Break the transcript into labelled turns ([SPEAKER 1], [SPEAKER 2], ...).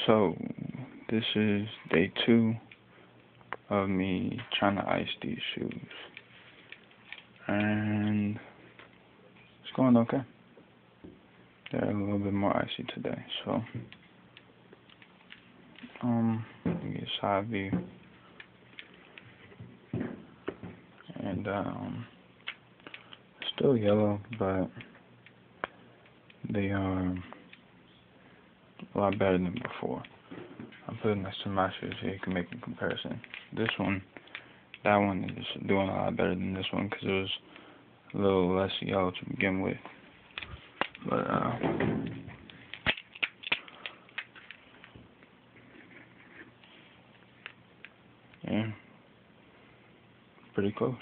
[SPEAKER 1] So, this is day 2 of me trying to ice these shoes. And it's going okay. They're a little bit more icy today, so let me get a side view. And still yellow, but they are a lot better than before. I'll put it next to my shoes so you can make a comparison. That one is doing a lot better than this one because it was a little less yellow to begin with. But yeah, pretty close.